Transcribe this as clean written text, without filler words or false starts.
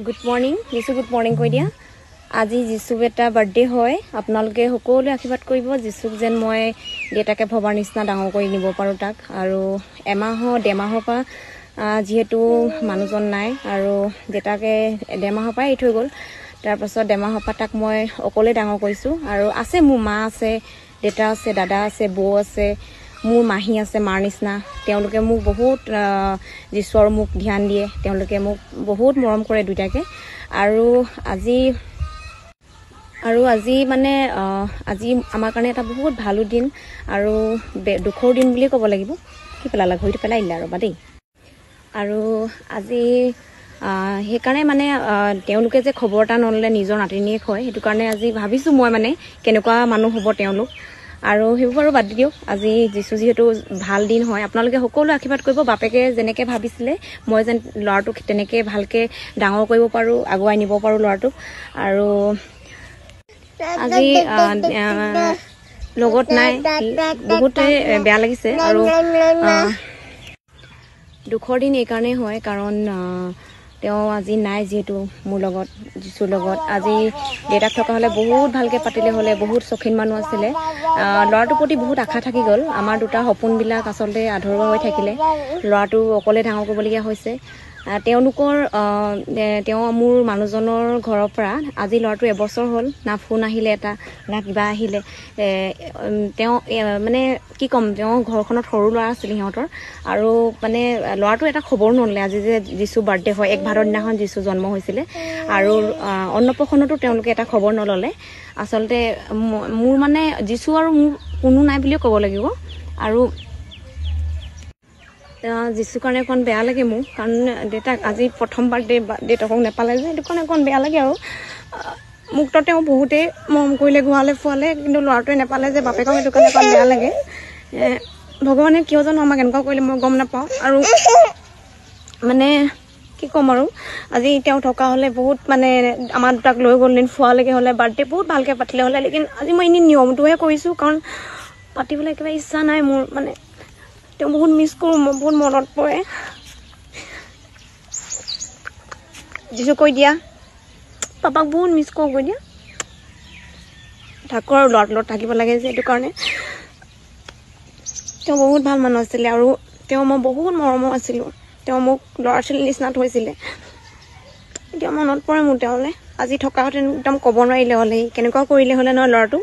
good morning Jesus good morning কৈ দিয়া আজি যিছু এটা বাৰ্থডে হয় আপোনালোকে সকলোৱে আশীৰ্বাদ কৰিব যিছুক যেন মই দেউতাকে ভবাৰ নিচিনা ডাঙৰ কৰি নিব পাৰোঁ তাক আৰু ডেমাহৰ পৰা যিহেতু মানুহজন নাই আৰু দেউতাকে ডেমাহৰ পৰা এৰি থৈ গ'ল তাৰপাছত ডেমাহৰ পৰা তাক মই অকলে ডাঙৰ কৰিছোঁ আৰু আছে মোৰ মা আছে দেউতা আছে দাদা আছে বৌ আছে মোৰ মাহী আছে মাৰ নিচিনা তেওঁলোকে মোক বহুত যিছুৰ মোক ধ্যান দিয়ে তেওঁলোকে মোক বহুত মৰম কৰে দুইটাকে আৰু আজি মানে আজি আমাৰ কাৰণে এটা বহুত ভালো দিন আৰু দুখৰ দিন বুলি ক'ব লাগিব কি পেলালা ঘড়ীটো পেলাই দিলা ৰ'বা দেই আৰু আজি সেইকাৰণে মানে তেওঁলোকে যে খবৰ এটা নল'লে নিজৰ নাতিনীয়েক হয় সেইটো কাৰণে আজি ভাবিছোঁ মই মানে কেনেকুৱা মানুহ হ'ব তেওঁলোক আৰু সেইবোৰ বাৰু বাদ দি দিয়ক আজি যিছু যিহেতু ভাল দিন হয় আপোনালোকে সকলোৱে আশীৰ্বাদ কৰিব বাপেকে যেনেকৈ ভাবিছিলে মই যেন ল'ৰাটোক তেনেকৈ ভালকৈ ডাঙৰ কৰিব পাৰোঁ আগুৱাই নিব পাৰোঁ ল'ৰাটোক আৰু আজি লগত নাই বহুতে বেয়া লাগিছে আৰু দুখৰ দিন এইকাৰণেই হয় কাৰণ তেওঁ আজি নাই যিহেতু মোৰ লগত যিছুৰ লগত আজি দেউতাক থকা হ'লে বহুত ভালকৈ পাতিলে হ'লে বহুত চখিন মানুহ আছিলে ল'ৰাটোৰ প্ৰতি বহুত আশা থাকি গ'ল আমাৰ দুটা সপোনবিলাক আচলতে আধৰুৱা হৈ থাকিলে ল'ৰাটো অকলে ডাঙৰ কৰিবলগীয়া হৈছে তেওঁ মোৰ মানুহজনৰ ঘৰৰ পৰা আজি ল'ৰাটো এবছৰ হ'ল না ফোন আহিলে এটা না কিবা আহিলে তেওঁ মানে কি ক'ম তেওঁ ঘৰখনত সৰু ল'ৰা আছিলে সিহঁতৰ আৰু মানে ল'ৰাটো এটা খবৰ নল'লে আজি যে যিছু বাৰ্থডে হয় 1 ভাদৰ দিনাখন যিছু জন্ম হৈছিলে আৰু অন্নপ্ৰসন্নতো তেওঁলোকে এটা খবৰ নল'লে আচলতে মোৰ মানে যিছু আৰু মোৰ কোনো নাই বুলিও ক'ব লাগিব আৰু যিছুৰ কাৰণে অকণ বেয়া লাগে মোৰ কাৰণ দেউতাক আজি প্ৰথম বাৰ্থডে দেউতাকক নাপালে যে সেইটো কাৰণে অকণ বেয়া লাগে আৰু মোকতো তেওঁ বহুতেই মৰম কৰিলে গোৱালে ফুৱালে কিন্তু ল'ৰাটোৱে নাপালে যে বাপেকক সেইটো কাৰণে অকণ বেয়া লাগে ভগৱানে কিয় জানো আমাক এনেকুৱা কৰিলে মই গম নাপাওঁ আৰু মানে কি ক'ম আৰু আজি তেওঁ থকা হ'লে বহুত মানে আমাৰ দুটাক লৈ গ'লদিন ফুৱালৈকে হ'লে বাৰ্থডে বহুত ভালকৈ পাতিলে হ'লে লেকিন আজি মই এনেই নিয়মটোহে কৰিছোঁ কাৰণ পাতিবলৈ একেবাৰে ইচ্ছা নাই মোৰ মানে তেওঁ বহুত মিছ কৰোঁ মই বহুত মনত পৰে যিছু কৈ দিয়া পাপাক বহুত মিছ কৰোঁ কৈ দিয়া থাকোঁ আৰু ল'ৰাটোৰ লগত থাকিব লাগে যে সেইটো কাৰণে তেওঁ বহুত ভাল মানুহ আছিলে আৰু তেওঁ মই বহুত মৰমৰ আছিলোঁ তেওঁ মোক ল'ৰা ছোৱালীৰ নিচিনা থৈছিলে এতিয়া মনত পৰে মোৰ তেওঁলৈ আজি থকাহেঁতেন একদম ক'ব নোৱাৰিলে হ'লে কেনেকুৱা কৰিলে হ'লে নহয় ল'ৰাটো